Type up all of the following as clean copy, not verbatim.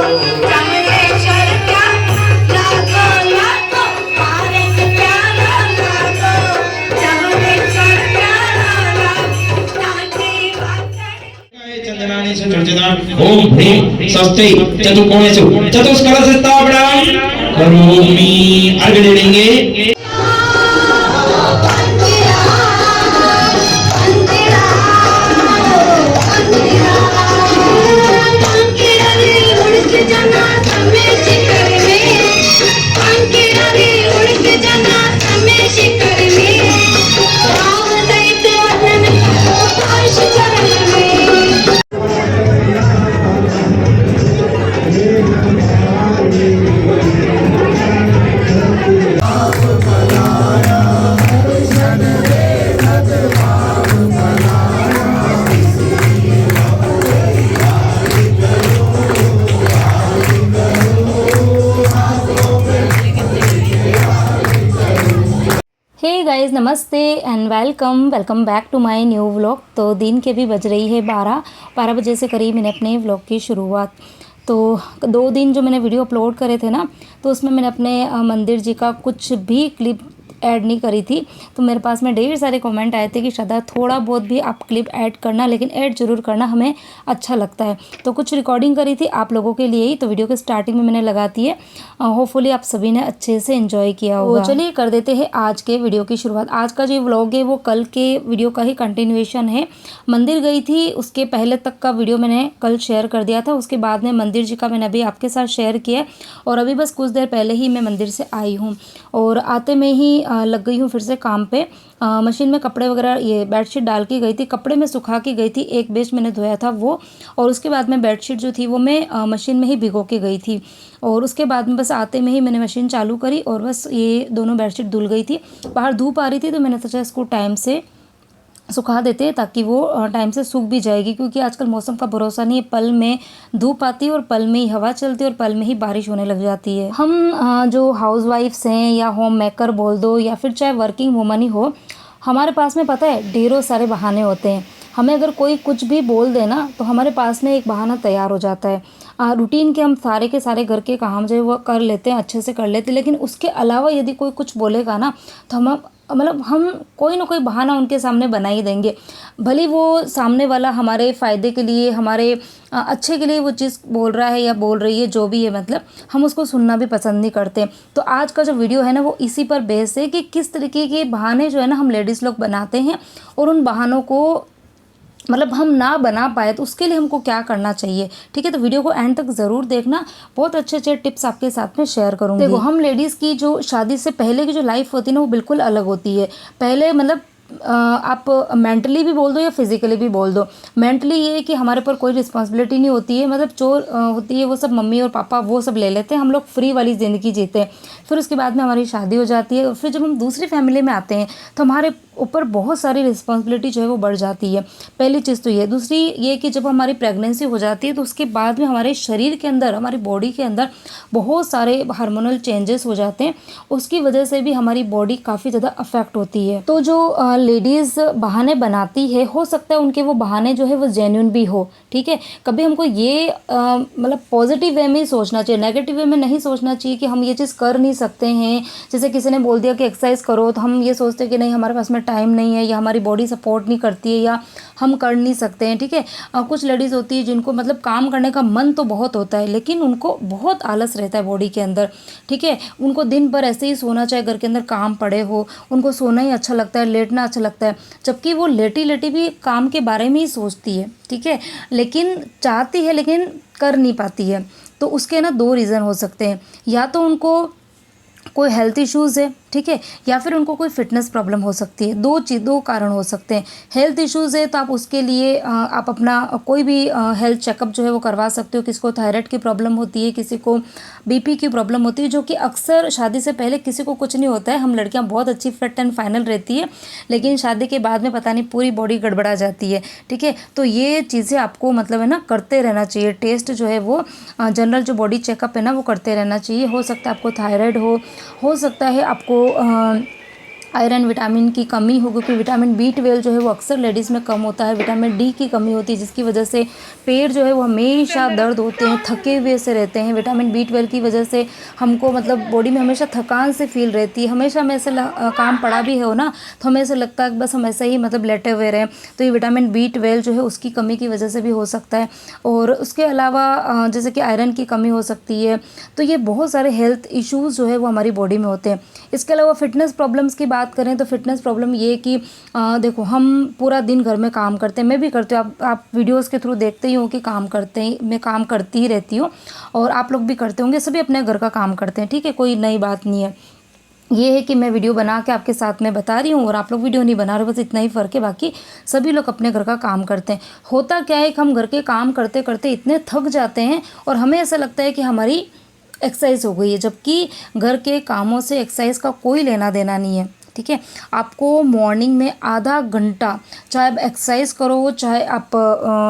ओम ह्रीं स्वस्ति चतुर्कोणेषु चतुष्कलशस्थापनां करोमि। अर्घ्य दे देंगे। Hey guys, namaste and welcome back to my new vlog. तो दिन के भी बज रही है 12 बजे से करीब मैंने अपने व्लॉग की शुरुआत। तो 2 दिन जो मैंने वीडियो अपलोड करे थे ना, तो उसमें मैंने अपने मंदिर जी का कुछ भी क्लिप ऐड नहीं करी थी। तो मेरे पास में ढेर सारे कमेंट आए थे कि श्रद्धा थोड़ा बहुत भी आप क्लिप ऐड करना, लेकिन ऐड ज़रूर करना, हमें अच्छा लगता है। तो कुछ रिकॉर्डिंग करी थी आप लोगों के लिए ही, तो वीडियो के स्टार्टिंग में मैंने लगाती है। होपफुली आप सभी ने अच्छे से एंजॉय किया होगा। तो चलिए कर देते हैं आज के वीडियो की शुरुआत। आज का जो व्लॉग है वो कल के वीडियो का ही कंटिन्यूएशन है। मंदिर गई थी, उसके पहले तक का वीडियो मैंने कल शेयर कर दिया था। उसके बाद में मंदिर जी का मैंने अभी आपके साथ शेयर किया, और अभी बस कुछ देर पहले ही मैं मंदिर से आई हूँ, और आते में ही लग गई हूँ फिर से काम पे। मशीन में कपड़े वगैरह, ये बेडशीट डाल के गई थी, कपड़े में सुखा के गई थी, एक बेच मैंने धोया था वो, और उसके बाद में बेडशीट जो थी वो मैं मशीन में ही भिगो के गई थी। और उसके बाद में बस आते में ही मैंने मशीन चालू करी, और बस ये दोनों बेडशीट धुल गई थी। बाहर धूप आ रही थी, तो मैंने सोचा इसको टाइम से सुखा देते हैं ताकि वो टाइम से सूख भी जाएगी, क्योंकि आजकल मौसम का भरोसा नहीं है। पल में धूप आती है और पल में ही हवा चलती है और पल में ही बारिश होने लग जाती है। हम जो हाउसवाइफ्स हैं या होम मेकर बोल दो, या फिर चाहे वर्किंग वुमन ही हो, हमारे पास में पता है ढेरों सारे बहाने होते हैं। हमें अगर कोई कुछ भी बोल देना, तो हमारे पास में एक बहाना तैयार हो जाता है। रूटीन के हम सारे के सारे घर के काम जो है वो कर लेते हैं, अच्छे से कर लेते हैं, लेकिन उसके अलावा यदि कोई कुछ बोलेगा ना, तो हम कोई ना कोई बहाना उनके सामने बना ही देंगे। भले वो सामने वाला हमारे फ़ायदे के लिए, हमारे अच्छे के लिए वो चीज़ बोल रहा है या बोल रही है, जो भी है, मतलब हम उसको सुनना भी पसंद नहीं करते। तो आज का जो वीडियो है ना, वो इसी पर बेस है कि किस तरीके के बहाने जो है ना हम लेडीज़ लोग बनाते हैं, और उन बहानों को मतलब हम ना बना पाए तो उसके लिए हमको क्या करना चाहिए। ठीक है, तो वीडियो को एंड तक ज़रूर देखना, बहुत अच्छे अच्छे टिप्स आपके साथ में शेयर करूँगी। देखो, हम लेडीज़ की जो शादी से पहले की जो लाइफ होती है ना, वो बिल्कुल अलग होती है। पहले मतलब आप मेंटली भी बोल दो या फिज़िकली भी बोल दो। मेंटली ये है कि हमारे पर कोई रिस्पॉन्सिबिलिटी नहीं होती है, मतलब जो होती है वो सब मम्मी और पापा वो सब ले लेते हैं, हम लोग फ्री वाली ज़िंदगी जीते हैं। फिर उसके बाद में हमारी शादी हो जाती है, और फिर जब हम दूसरी फैमिली में आते हैं तो हमारे ऊपर बहुत सारी रिस्पॉन्सिबिलिटी जो है वो बढ़ जाती है। पहली चीज़ तो ये। दूसरी ये कि जब हमारी प्रेगनेंसी हो जाती है, तो उसके बाद में हमारे शरीर के अंदर, हमारी बॉडी के अंदर बहुत सारे हार्मोनल चेंजेस हो जाते हैं। उसकी वजह से भी हमारी बॉडी काफ़ी ज़्यादा अफेक्ट होती है। तो जो लेडीज़ बहाने बनाती है, हो सकता है उनके वो बहाने जो है वो जेन्युइन भी हो। ठीक है, कभी हमको ये मतलब पॉजिटिव वे में ही सोचना चाहिए, नेगेटिव वे में नहीं सोचना चाहिए कि हम ये चीज़ कर नहीं सकते हैं। जैसे किसी ने बोल दिया कि एक्सरसाइज करो, तो हम ये सोचते हैं कि नहीं, हमारे पास में टाइम नहीं है, या हमारी बॉडी सपोर्ट नहीं करती है, या हम कर नहीं सकते हैं। ठीक है, कुछ लेडीज़ होती है जिनको मतलब काम करने का मन तो बहुत होता है, लेकिन उनको बहुत आलस रहता है बॉडी के अंदर। ठीक है, उनको दिन भर ऐसे ही सोना, चाहे घर के अंदर काम पड़े हो, उनको सोना ही अच्छा लगता है, लेटना अच्छा लगता है, जबकि वो लेटी लेटी भी काम के बारे में ही सोचती है। ठीक है, लेकिन चाहती है लेकिन कर नहीं पाती है। तो उसके ना 2 रीज़न हो सकते हैं। या तो उनको कोई हेल्थ इश्यूज़ है, ठीक है, या फिर उनको कोई फिटनेस प्रॉब्लम हो सकती है। 2 कारण हो सकते हैं। हेल्थ इश्यूज़ है तो आप उसके लिए आप अपना कोई भी हेल्थ चेकअप जो है वो करवा सकते हो। किसी को थायराइड की प्रॉब्लम होती है, किसी को बीपी की प्रॉब्लम होती है, जो कि अक्सर शादी से पहले किसी को कुछ नहीं होता है। हम लड़कियां बहुत अच्छी फिट एंड फाइनल रहती है, लेकिन शादी के बाद में पता नहीं पूरी बॉडी गड़बड़ा जाती है। ठीक है, तो ये चीज़ें आपको मतलब है ना करते रहना चाहिए। टेस्ट जो है वो जनरल जो बॉडी चेकअप है ना वो करते रहना चाहिए। हो सकता है आपको थायराइड हो सकता है आपको आयरन विटामिन की कमी हो, क्योंकि विटामिन B12 जो है वो अक्सर लेडीज़ में कम होता है। विटामिन D की कमी होती है, जिसकी वजह से पेट जो है वो हमेशा दर्द होते हैं, थके हुए से रहते हैं। विटामिन B12 की वजह से हमको मतलब बॉडी में हमेशा थकान से फील रहती है। हमेशा हमें ऐसे काम पड़ा भी हो ना, तो हमें ऐसा लगता है कि बस हम ऐसे ही मतलब लेटे हुए रहें। तो ये विटामिन B12 जो है उसकी कमी की वजह से भी हो सकता है। और उसके अलावा जैसे कि आयरन की कमी हो सकती है। तो ये बहुत सारे हेल्थ इश्यूज़ जो है वो हमारी बॉडी में होते हैं। इसके अलावा फिटनेस प्रॉब्लम्स की बात करें तो फिटनेस प्रॉब्लम ये कि देखो, हम पूरा दिन घर में काम करते हैं, मैं भी करती हूँ, आप वीडियोस के थ्रू देखते ही हो कि काम करते हैं, मैं काम करती ही रहती हूँ और आप लोग भी करते होंगे, सभी अपने घर का काम करते हैं, ठीक है, कोई नई बात नहीं है। ये है कि मैं वीडियो बना के आपके साथ में बता रही हूँ और आप लोग वीडियो नहीं बना रहे, बस इतना ही फ़र्क है, बाकी सभी लोग अपने घर का काम करते हैं। होता क्या है कि हम घर के काम करते करते इतने थक जाते हैं और हमें ऐसा लगता है कि हमारी एक्सरसाइज हो गई है, जबकि घर के कामों से एक्सरसाइज का कोई लेना देना नहीं है, ठीक है। आपको मॉर्निंग में आधा घंटा, चाहे आप एक्सरसाइज करो, चाहे आप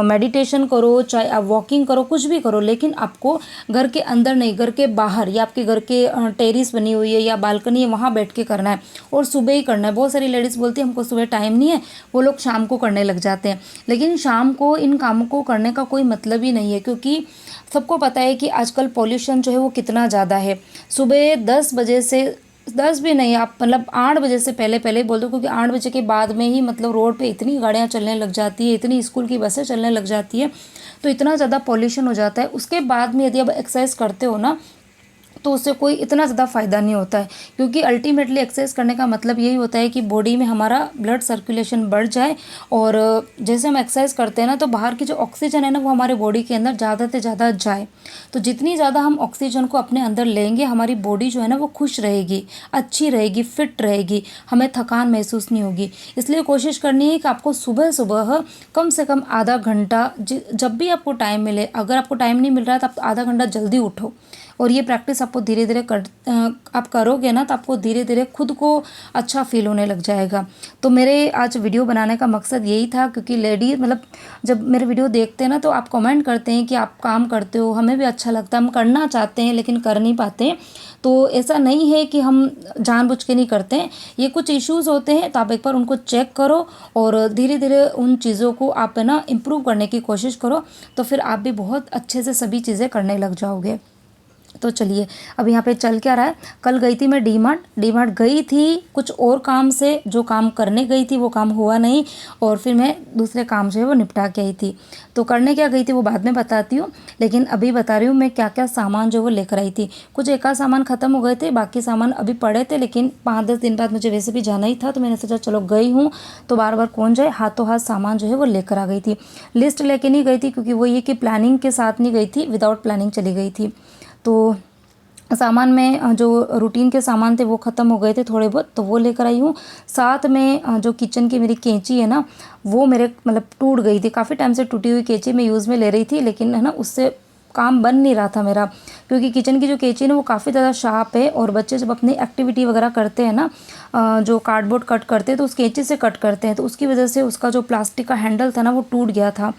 मेडिटेशन करो, चाहे आप वॉकिंग करो, कुछ भी करो, लेकिन आपको घर के अंदर नहीं, घर के बाहर या आपके घर के टेरिस बनी हुई है या बालकनी है, वहाँ बैठ के करना है और सुबह ही करना है। बहुत सारी लेडीज़ बोलती है हमको सुबह टाइम नहीं है, वो लोग शाम को करने लग जाते हैं, लेकिन शाम को इन कामों को करने का कोई मतलब ही नहीं है, क्योंकि सबको पता है कि आजकल पॉल्यूशन जो है वो कितना ज़्यादा है। सुबह 10 बजे से, 10 भी नहीं, आप मतलब 8 बजे से पहले पहले ही बोल दो, क्योंकि 8 बजे के बाद में ही मतलब रोड पे इतनी गाड़ियाँ चलने लग जाती है, इतनी स्कूल की बसें चलने लग जाती है, तो इतना ज़्यादा पॉल्यूशन हो जाता है। उसके बाद में यदि आप एक्सरसाइज करते हो ना, तो उससे कोई इतना ज़्यादा फ़ायदा नहीं होता है, क्योंकि अल्टीमेटली एक्सरसाइज करने का मतलब यही होता है कि बॉडी में हमारा ब्लड सर्कुलेशन बढ़ जाए। और जैसे हम एक्सरसाइज करते हैं ना, तो बाहर की जो ऑक्सीजन है ना, वो हमारे बॉडी के अंदर ज़्यादा से ज़्यादा जाए। तो जितनी ज़्यादा हम ऑक्सीजन को अपने अंदर लेंगे, हमारी बॉडी जो है ना वो खुश रहेगी, अच्छी रहेगी, फिट रहेगी, हमें थकान महसूस नहीं होगी। इसलिए कोशिश करनी है कि आपको सुबह सुबह कम से कम आधा घंटा, जब भी आपको टाइम मिले, अगर आपको टाइम नहीं मिल रहा है तो आप आधा घंटा जल्दी उठो। और ये प्रैक्टिस आपको धीरे धीरे आप करोगे ना, तो आपको धीरे धीरे खुद को अच्छा फील होने लग जाएगा। तो मेरे आज वीडियो बनाने का मकसद यही था, क्योंकि लेडी मतलब जब मेरे वीडियो देखते हैं ना, तो आप कमेंट करते हैं कि आप काम करते हो, हमें भी अच्छा लगता है, हम करना चाहते हैं लेकिन कर नहीं पाते। तो ऐसा नहीं है कि हम जानबूझ के नहीं करते हैं, ये कुछ इश्यूज़ होते हैं, तो आप एक बार उनको चेक करो और धीरे धीरे उन चीज़ों को आप है ना इम्प्रूव करने की कोशिश करो, तो फिर आप भी बहुत अच्छे से सभी चीज़ें करने लग जाओगे। तो चलिए, अब यहाँ पे चल क्या रहा है। कल गई थी मैं डी मार्ट गई थी कुछ और काम से, जो काम करने गई थी वो काम हुआ नहीं, और फिर मैं दूसरे काम जो है वो निपटा के आई थी। तो करने क्या गई थी वो बाद में बताती हूँ, लेकिन अभी बता रही हूँ मैं क्या क्या सामान जो वो लेकर आई थी। कुछ एक आध सामान ख़त्म हो गए थे, बाकी सामान अभी पड़े थे, लेकिन 5-10 दिन बाद मुझे वैसे भी जाना ही था, तो मैंने सोचा चलो गई हूँ तो बार बार कौन जाए, हाथों हाथ सामान जो है वो लेकर आ गई थी। लिस्ट लेके नहीं गई थी, क्योंकि वो ये कि प्लानिंग के साथ नहीं गई थी, विदाउट प्लानिंग चली गई थी। तो सामान में जो रूटीन के सामान थे वो ख़त्म हो गए थे थोड़े बहुत, तो वो लेकर आई हूँ। साथ में जो किचन की मेरी कैंची है ना, वो मेरे मतलब टूट गई थी, काफ़ी टाइम से टूटी हुई कैंची मैं यूज़ में ले रही थी, लेकिन है ना उससे काम बन नहीं रहा था मेरा, क्योंकि किचन की जो कैंची है ना वो काफ़ी ज़्यादा शार्प है, और बच्चे जब अपनी एक्टिविटी वगैरह करते हैं ना, जो कार्डबोर्ड कट करते हैं तो उस कैंची से कट करते हैं, तो उसकी वजह से उसका जो प्लास्टिक का हैंडल था ना वो टूट गया था।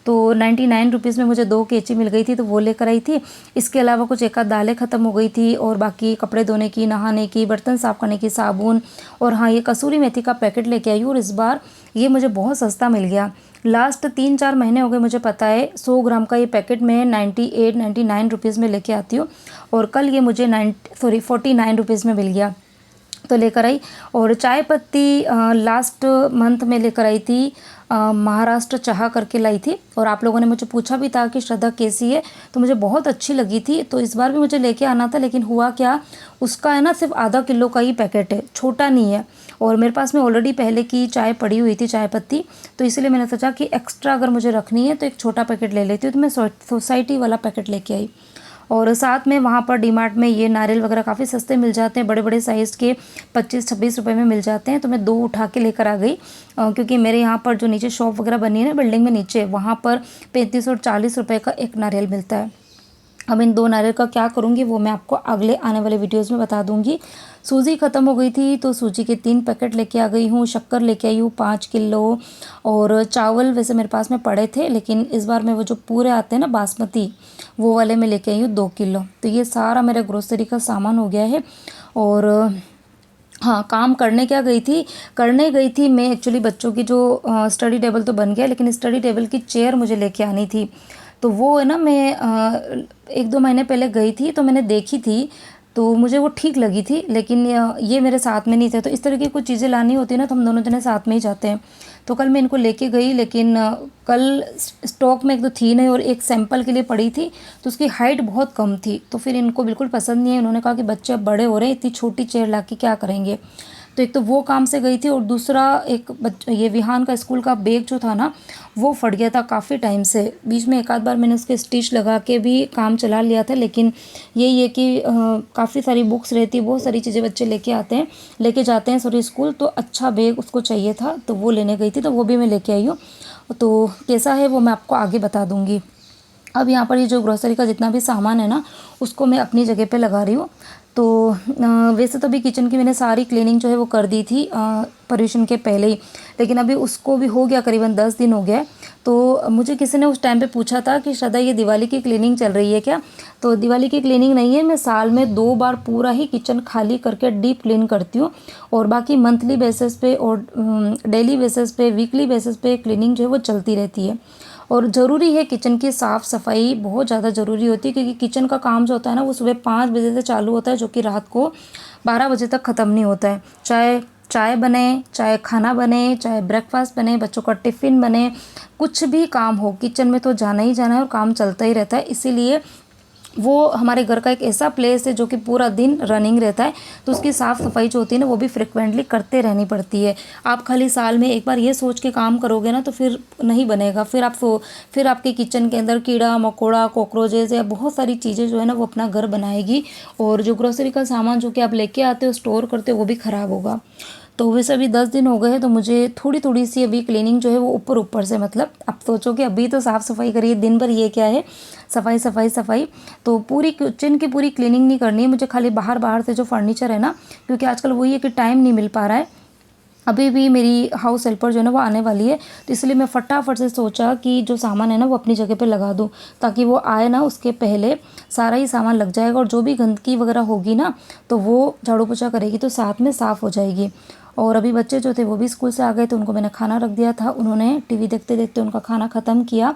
तो 99 रुपीज़ में मुझे 2 कैंची मिल गई थी, तो वो लेकर आई थी। इसके अलावा कुछ एक आध दालें ख़त्म हो गई थी, और बाकी कपड़े धोने की, नहाने की, बर्तन साफ़ करने की साबुन, और हाँ, ये कसूरी मेथी का पैकेट लेके आई हूँ, और इस बार ये मुझे बहुत सस्ता मिल गया। लास्ट 3-4 महीने हो गए मुझे पता है, 100 ग्राम का ये पैकेट मैं 98-99 रुपीज़ में लेके आती हूँ, और कल ये मुझे 49 रुपीज़ में मिल गया, तो लेकर आई। और चाय पत्ती लास्ट मंथ में लेकर आई थी, महाराष्ट्र चाह करके लाई थी, और आप लोगों ने मुझे पूछा भी था कि श्रद्धा कैसी है, तो मुझे बहुत अच्छी लगी थी, तो इस बार भी मुझे लेके आना था, लेकिन हुआ क्या, उसका है ना सिर्फ आधा किलो का ही पैकेट है, छोटा नहीं है, और मेरे पास में ऑलरेडी पहले की चाय पड़ी हुई थी, चाय पत्ती, तो इसलिए मैंने सोचा कि एक्स्ट्रा अगर मुझे रखनी है तो एक छोटा पैकेट ले लेती हूँ, तो मैं सोसाइटी वाला पैकेट लेके आई। और साथ में वहाँ पर डीमार्ट में ये नारियल वगैरह काफ़ी सस्ते मिल जाते हैं, बड़े बड़े साइज़ के 25-26 रुपए में मिल जाते हैं, तो मैं 2 उठा के लेकर आ गई, क्योंकि मेरे यहाँ पर जो नीचे शॉप वगैरह बनी है ना बिल्डिंग में नीचे, वहाँ पर 35 और 40 रुपये का एक नारियल मिलता है। अब इन 2 नारियल का क्या करूँगी वो मैं आपको अगले आने वाले वीडियोज़ में बता दूँगी। सूजी ख़त्म हो गई थी, तो सूजी के 3 पैकेट लेके आ गई हूँ, शक्कर लेके आई हूँ 5 किलो, और चावल वैसे मेरे पास में पड़े थे, लेकिन इस बार मैं वो जो पूरे आते हैं ना बासमती, वो वाले मैं लेके आई हूँ 2 किलो। तो ये सारा मेरा ग्रोसरी का सामान हो गया है। और हाँ, काम करने क्या गई थी, करने गई थी मैं एक्चुअली बच्चों की जो स्टडी टेबल तो बन गया, लेकिन स्टडी टेबल की चेयर मुझे लेके आनी थी। तो वो है ना, मैं 1-2 महीने पहले गई थी तो मैंने देखी थी, तो मुझे वो ठीक लगी थी, लेकिन ये मेरे साथ में नहीं थे। तो इस तरह की कुछ चीज़ें लानी होती है ना, तो हम दोनों जने साथ में ही जाते हैं। तो कल मैं इनको लेके गई, लेकिन कल स्टॉक में एक तो थी नहीं, और एक सैंपल के लिए पड़ी थी, तो उसकी हाइट बहुत कम थी, तो फिर इनको बिल्कुल पसंद नहीं है। उन्होंने कहा कि बच्चे अब बड़े हो रहे हैं, इतनी छोटी चेयर ला के क्या करेंगे। तो एक तो वो काम से गई थी, और दूसरा एक ये विहान का स्कूल का बैग जो था ना, वो फट गया था काफ़ी टाइम से। बीच में एक आध बार मैंने उसके स्टिच लगा के भी काम चला लिया था, लेकिन यही है कि काफ़ी सारी बुक्स रहती है, बहुत सारी चीज़ें बच्चे लेके जाते हैं सॉरी स्कूल, तो अच्छा बैग उसको चाहिए था, तो वो लेने गई थी, तो वो भी मैं लेके आई हूँ। तो कैसा है वो मैं आपको आगे बता दूँगी। अब यहाँ पर ये जो ग्रोसरी का जितना भी सामान है ना, उसको मैं अपनी जगह पे लगा रही हूँ। तो वैसे तो अभी किचन की मैंने सारी क्लीनिंग जो है वो कर दी थी पर्यूषण के पहले ही, लेकिन अभी उसको भी हो गया करीबन 10 दिन हो गया। तो मुझे किसी ने उस टाइम पे पूछा था कि श्रद्धा ये दिवाली की क्लीनिंग चल रही है क्या। तो दिवाली की क्लीनिंग नहीं है, मैं साल में 2 बार पूरा ही किचन खाली करके डीप क्लीन करती हूँ, और बाकी मंथली बेसिस पे और डेली बेसिस पे, वीकली बेसिस पे क्लीनिंग जो है वो चलती रहती है। और ज़रूरी है किचन की साफ़ सफाई, बहुत ज़्यादा ज़रूरी होती है, क्योंकि किचन का काम जो होता है ना, वो सुबह 5 बजे से चालू होता है, जो कि रात को 12 बजे तक ख़त्म नहीं होता है। चाहे चाय बने, चाहे खाना बने, चाहे ब्रेकफास्ट बने, बच्चों का टिफ़िन बने, कुछ भी काम हो, किचन में तो जाना ही जाना है, और काम चलता ही रहता है। इसीलिए वो हमारे घर का एक ऐसा प्लेस है जो कि पूरा दिन रनिंग रहता है, तो उसकी साफ़ सफाई जो होती है ना, वो भी फ्रिक्वेंटली करते रहनी पड़ती है। आप खाली साल में एक बार ये सोच के काम करोगे ना, तो फिर नहीं बनेगा। फिर आपके किचन के अंदर कीड़ा मकोड़ा, कॉकरोचेस या बहुत सारी चीज़ें जो है ना, वो अपना घर बनाएगी, और जो ग्रोसरी का सामान जो कि आप लेके आते हो, स्टोर करते हो, वो भी ख़राब होगा। तो वैसे अभी 10 दिन हो गए हैं, तो मुझे थोड़ी थोड़ी सी अभी क्लीनिंग जो है वो ऊपर ऊपर से, मतलब आप सोचो कि अभी तो साफ़ सफाई करिए दिन भर, ये क्या है सफाई सफाई सफाई। तो पूरी किचन की पूरी क्लीनिंग नहीं करनी है मुझे, खाली बाहर बाहर से जो फर्नीचर है ना, क्योंकि आजकल वही है कि टाइम नहीं मिल पा रहा है। अभी भी मेरी हाउस हेल्पर जो है ना वो आने वाली है, तो इसलिए मैं फटाफट से सोचा कि जो सामान है ना वो अपनी जगह पे लगा दूँ, ताकि वो आए ना उसके पहले सारा ही सामान लग जाएगा, और जो भी गंदगी वगैरह होगी ना, तो वो झाड़ू पोछा करेगी तो साथ में साफ़ हो जाएगी। और अभी बच्चे जो थे वो भी स्कूल से आ गए, तो उनको मैंने खाना रख दिया था, उन्होंने टीवी देखते देखते उनका खाना ख़त्म किया,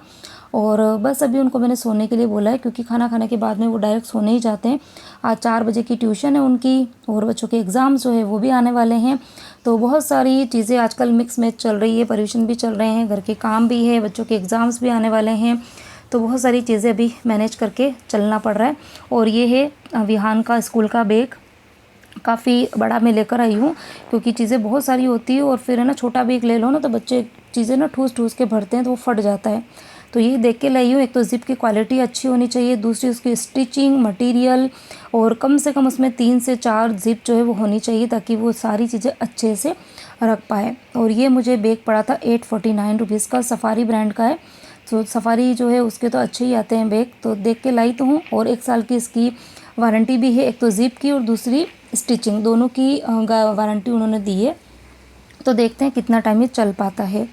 और बस अभी उनको मैंने सोने के लिए बोला है, क्योंकि खाना खाने के बाद में वो डायरेक्ट सोने ही जाते हैं। आज 4 बजे की ट्यूशन है उनकी, और बच्चों के एग्ज़ाम्स जो है वो भी आने वाले हैं। तो बहुत सारी चीज़ें आजकल मिक्स मैच चल रही है, पर्यूषण भी चल रहे हैं, घर के काम भी है, बच्चों के एग्ज़ाम्स भी आने वाले हैं, तो बहुत सारी चीज़ें अभी मैनेज करके चलना पड़ रहा है। और ये है विहान का स्कूल का बैग, काफ़ी बड़ा मैं लेकर आई हूँ, क्योंकि चीज़ें बहुत सारी होती है, और फिर है ना छोटा बैग ले लो ना, तो बच्चे चीज़ें ना ठूस ठूस के भरते हैं, तो वो फट जाता है। तो ये देख के लाई हूँ, एक तो ज़िप की क्वालिटी अच्छी होनी चाहिए, दूसरी उसकी स्टिचिंग मटेरियल, और कम से कम उसमें 3 से 4 ज़िप जो है वो होनी चाहिए, ताकि वो सारी चीज़ें अच्छे से रख पाए। और ये मुझे बैग पड़ा था 849 रुपीज़ का, सफारी ब्रांड का है। तो सफारी जो है उसके तो अच्छे ही आते हैं बैग, तो देख के लाई तो हूँ। और 1 साल की इसकी वारंटी भी है, एक तो ज़िप की और दूसरी स्टिचिंग, दोनों की वारंटी उन्होंने दी है। तो देखते हैं कितना टाइम ये चल पाता है।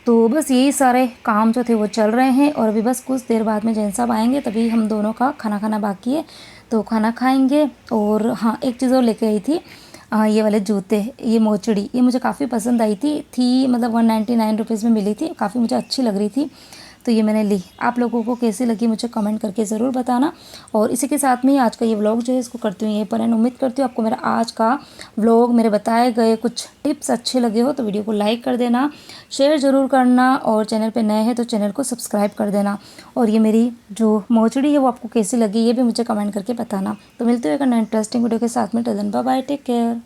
तो बस यही सारे काम जो थे वो चल रहे हैं, और अभी बस कुछ देर बाद में जैन साहब आएंगे, तभी हम दोनों का खाना खाना बाकी है, तो खाना खाएंगे। और हाँ, एक चीज़ और लेके आई थी, ये वाले जूते, ये मोचड़ी, ये मुझे काफ़ी पसंद आई थी मतलब 199 रुपीज़ में मिली थी, काफ़ी मुझे अच्छी लग रही थी, तो ये मैंने ली। आप लोगों को कैसी लगी मुझे कमेंट करके ज़रूर बताना। और इसी के साथ में ही आज का ये व्लॉग जो है इसको करती हूँ यहीं पर एंड। उम्मीद करती हूँ आपको मेरा आज का व्लॉग, मेरे बताए गए कुछ टिप्स अच्छे लगे हो, तो वीडियो को लाइक कर देना, शेयर ज़रूर करना, और चैनल पे नए हैं तो चैनल को सब्सक्राइब कर देना। और ये मेरी जो मोचड़ी है वो आपको कैसी लगी ये भी मुझे कमेंट करके बताना। तो मिलते हुए एक इंटरेस्टिंग वीडियो के साथ में, till then bye bye, take care.